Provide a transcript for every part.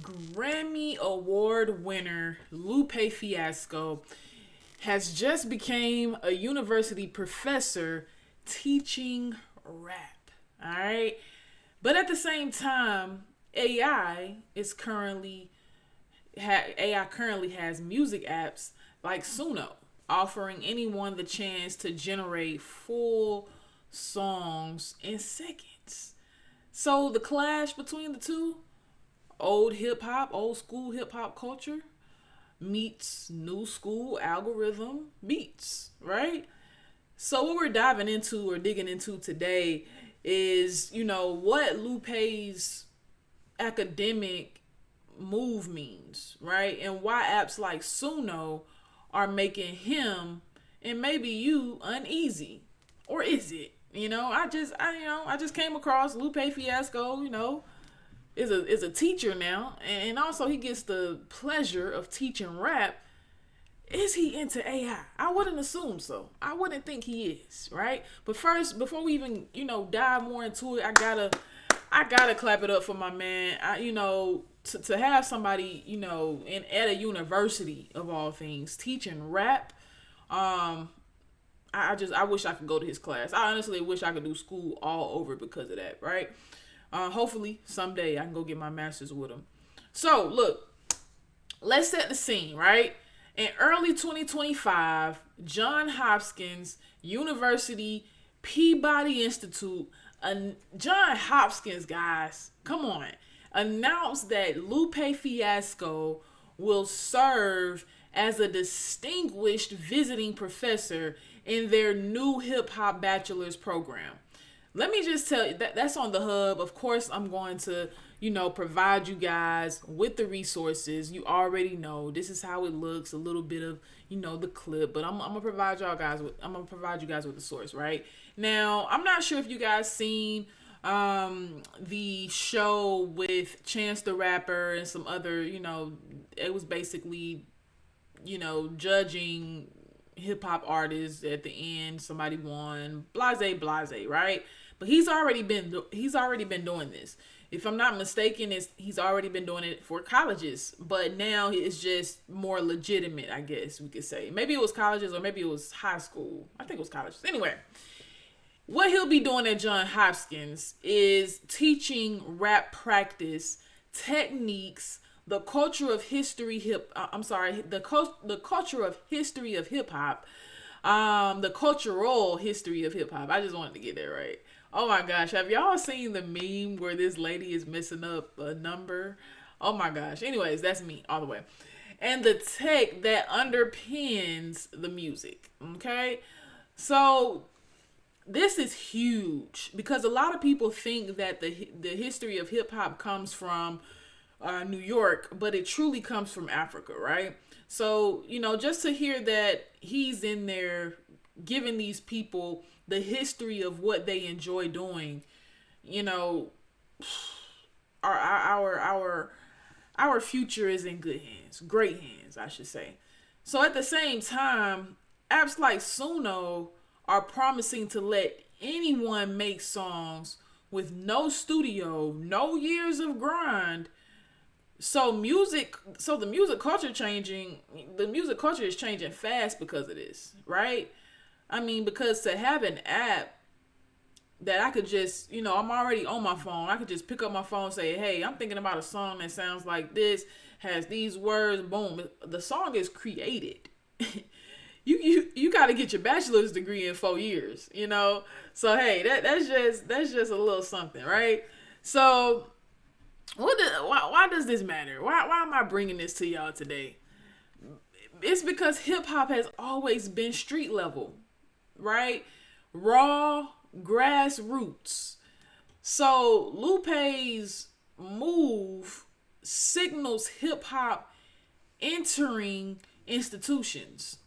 Grammy Award winner Lupe Fiasco has just became a university professor teaching rap. All right. But at the same time, AI currently has music apps like Suno, offering anyone the chance to generate full songs in seconds. So the clash between the two, old school hip hop culture meets new school algorithm beats, right? So what we're diving into or digging into today is, what Lupe's academic move means, right? And why apps like Suno are making him and maybe you uneasy. Or is it? I just came across Lupe Fiasco, is a teacher now, and also he gets the pleasure of teaching rap. Is he into AI? I wouldn't assume so. I wouldn't think he is, right? But first, before we even, dive more into it, I gotta clap it up for my man. To have somebody, at a university of all things teaching rap, I wish I could go to his class. I honestly wish I could do school all over because of that, right? Hopefully someday I can go get my master's with him. So look, let's set the scene, right? In early 2025, Johns Hopkins University Peabody Institute, Johns Hopkins, guys, come on, announced that Lupe Fiasco will serve as a distinguished visiting professor in their new hip-hop bachelor's program. Let me just tell you, that's on the hub. Of course, I'm going to, provide you guys with the resources. You already know this is how it looks, a little bit of, the clip, but I'm gonna provide you guys with the source, right? Now, I'm not sure if you guys seen the show with Chance the Rapper and some other, it was basically, judging hip hop artists. At the end, somebody won, blase, right? But he's already been doing this. If I'm not mistaken, he's already been doing it for colleges, but now it's just more legitimate, I guess we could say. Maybe it was colleges or maybe it was high school. I think it was colleges. Anyway, what he'll be doing at Johns Hopkins is teaching rap practice, techniques, the culture of history the culture of history of hip hop, the cultural history of hip hop. I just wanted to get that right. Oh my gosh, have y'all seen the meme where this lady is messing up a number? Oh my gosh. Anyways, that's me all the way. And the tech that underpins the music. Okay, so this is huge because a lot of people think that the history of hip hop comes from New York, but it truly comes from Africa, right? So, just to hear that he's in there giving these people the history of what they enjoy doing, our future is in good hands, great hands, I should say. So at the same time, apps like Suno are promising to let anyone make songs with no studio, no years of grind. So the music culture is changing fast because of this, right? I mean, because to have an app that I could just, I'm already on my phone. I could just pick up my phone and say, hey, I'm thinking about a song that sounds like this, has these words, boom. The song is created. You got to get your bachelor's degree in 4 years, So, hey, that's just a little something, right? So why does this matter? Why am I bringing this to y'all today? It's because hip hop has always been street level, right? Raw, grassroots. So Lupe's move signals hip hop entering institutions,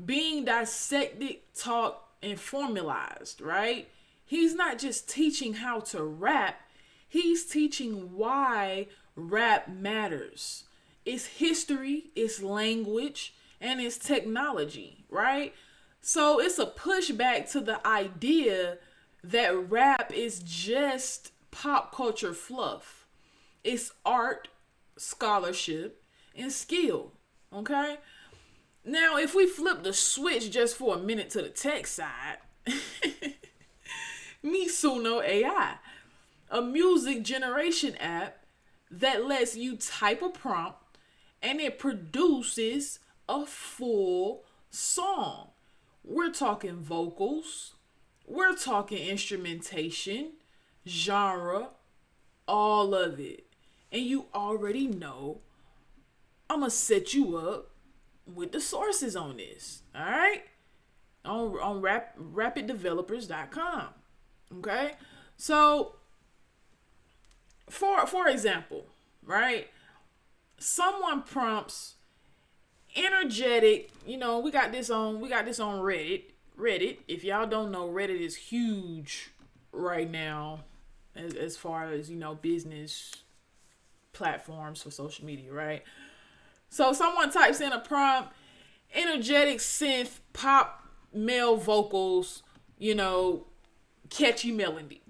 being dissected, taught, and formalized, right? He's not just teaching how to rap, he's teaching why rap matters. It's history, it's language, and it's technology, right? So it's a pushback to the idea that rap is just pop culture fluff. It's art, scholarship, and skill. Okay? Now, if we flip the switch just for a minute to the tech side, meet Suno AI, a music generation app that lets you type a prompt and it produces a full song. We're talking vocals, we're talking instrumentation, genre, all of it. And you already know I'm going to set you up with the sources on this. All right? On rapiddevelopers.com. Okay? So, for example, right? Someone prompts energetic, we got this on Reddit. If y'all don't know, Reddit is huge right now as far as, business platforms for social media, right? So someone types in a prompt, energetic synth, pop, male vocals, catchy melody.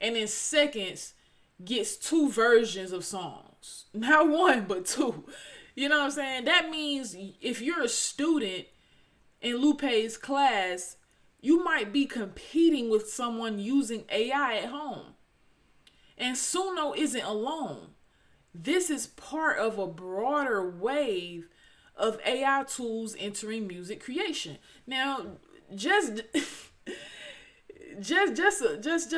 And in seconds gets 2 versions of songs. Not 1, but 2. You know what I'm saying? That means if you're a student in Lupe's class, you might be competing with someone using AI at home. And Suno isn't alone. This is part of a broader wave of AI tools entering music creation. Now, just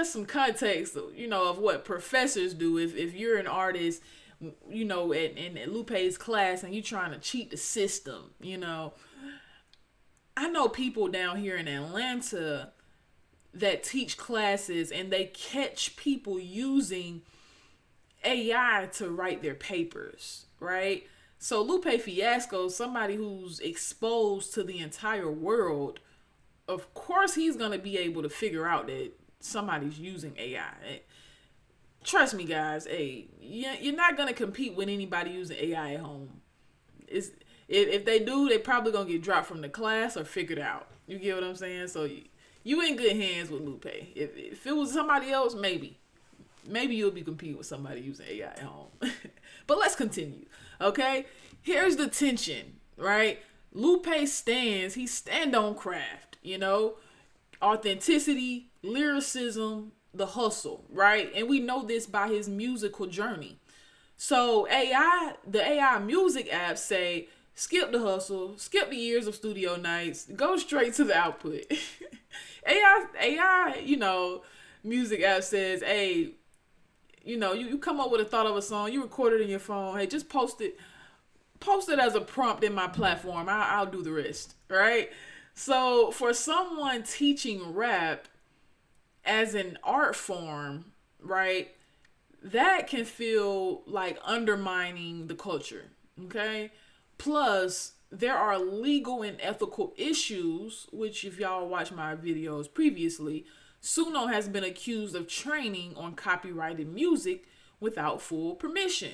some context, of what professors do. If you're an artist, in Lupe's class and you're trying to cheat the system, I know people down here in Atlanta that teach classes and they catch people using AI to write their papers, right? So Lupe Fiasco, somebody who's exposed to the entire world, of course he's going to be able to figure out that somebody's using AI. Trust me, guys, you're not going to compete with anybody using AI at home. If they do, they probably going to get dropped from the class or figured out. You get what I'm saying? So you in good hands with Lupe. If it was somebody else, maybe you'll be competing with somebody using AI at home. But let's continue, okay? Here's the tension, right? Lupe stand on craft, authenticity, lyricism, the hustle, right? And we know this by his musical journey. So the AI music apps say, skip the hustle, skip the years of studio nights, go straight to the output. AI, music app says, hey, you come up with a thought of a song, you record it in your phone, hey, just post it as a prompt in my platform. I'll do the rest, right? So for someone teaching rap as an art form, right, that can feel like undermining the culture, okay? Plus, there are legal and ethical issues, which if y'all watch my videos previously, Suno has been accused of training on copyrighted music without full permission.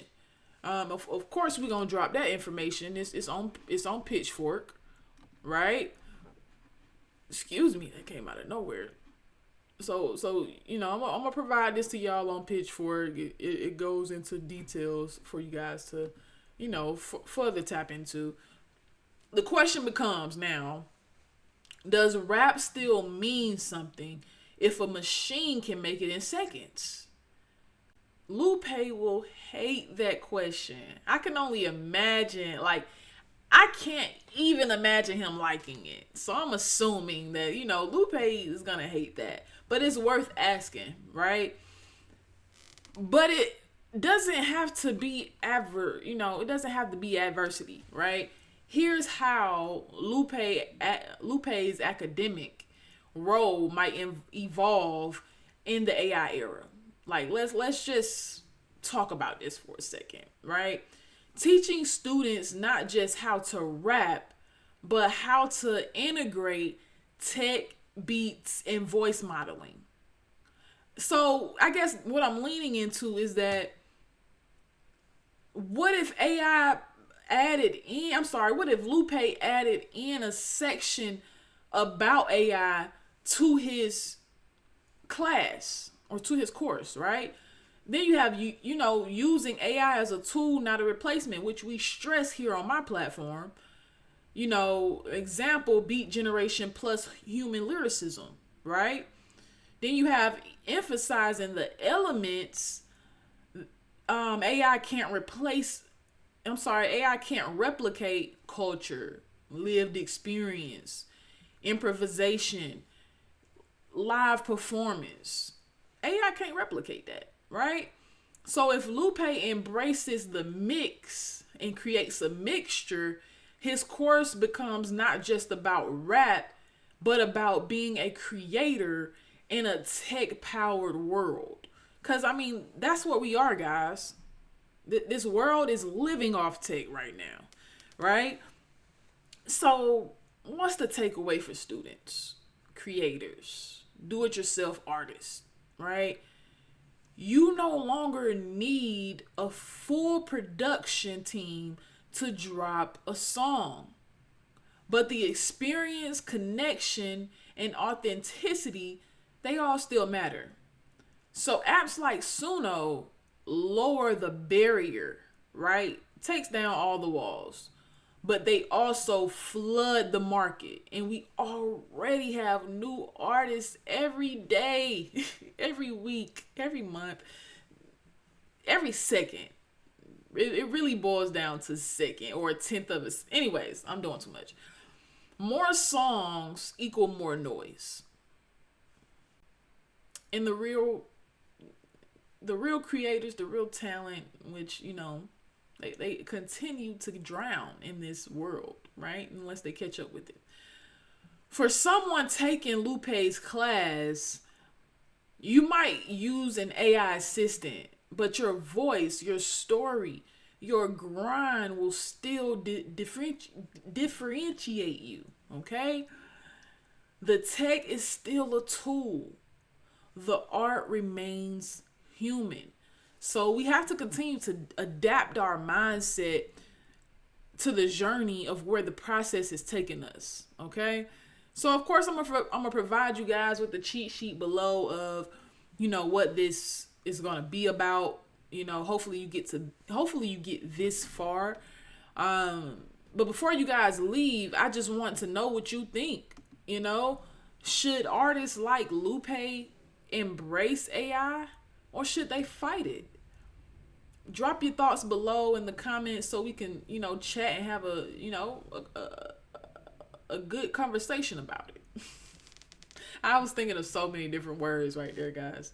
Of course, we're gonna drop that information. It's on Pitchfork, right? Excuse me, that came out of nowhere. So I'm gonna provide this to y'all on Pitchfork. It goes into details for you guys to, further tap into. The question becomes now: does rap still mean something if a machine can make it in seconds? Lupe will hate that question. I can only imagine, I can't even imagine him liking it. So I'm assuming that, Lupe is going to hate that. But it's worth asking, right? But it doesn't have to be it doesn't have to be adversity, right? Here's how Lupe's academic role might evolve in the AI era. Let's just talk about this for a second, right? Teaching students not just how to rap, but how to integrate tech, beats, and voice modeling. So I guess what I'm leaning into is that what if Lupe added in a section about AI to his class or to his course, right? Then you have using AI as a tool, not a replacement, which we stress here on my platform. Example, beat generation plus human lyricism, right? Then you have emphasizing the elements. AI can't replicate culture, lived experience, improvisation, live performance. AI can't replicate that, right? So if Lupe embraces the mix and creates a mixture, his course becomes not just about rap, but about being a creator in a tech-powered world. Because, that's what we are, guys. This world is living off tech right now, right? So, what's the takeaway for students, creators, do-it-yourself artists, right? You no longer need a full production team to drop a song. But the experience, connection, and authenticity, they all still matter. So apps like Suno lower the barrier, right? Takes down all the walls. But they also flood the market. And we already have new artists every day, every week, every month, every second. It really boils down to second or a tenth of a. Anyways, I'm doing too much. More songs equal more noise. And the real creators, the real talent, which, they continue to drown in this world, right? Unless they catch up with it. For someone taking Lupe's class, you might use an AI assistant, but your voice, your story, your grind will still differentiate you, okay? The tech is still a tool. The art remains human. So we have to continue to adapt our mindset to the journey of where the process is taking us, okay? So of course I'm gonna provide you guys with the cheat sheet below of, what this is gonna be about. Hopefully you get this far. But before you guys leave, I just want to know what you think. Should artists like Lupe embrace AI or should they fight it? Drop your thoughts below in the comments so we can, chat and have a good conversation about it. I was thinking of so many different words right there, guys.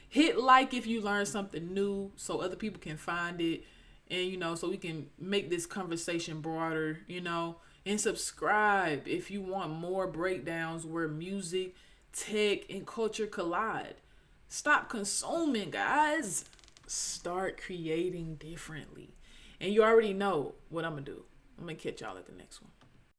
Hit like if you learned something new so other people can find it and, so we can make this conversation broader, and subscribe if you want more breakdowns where music, tech, and culture collide. Stop consuming, guys. Start creating differently. And you already know what I'm going to do. I'm going to catch y'all at the next one.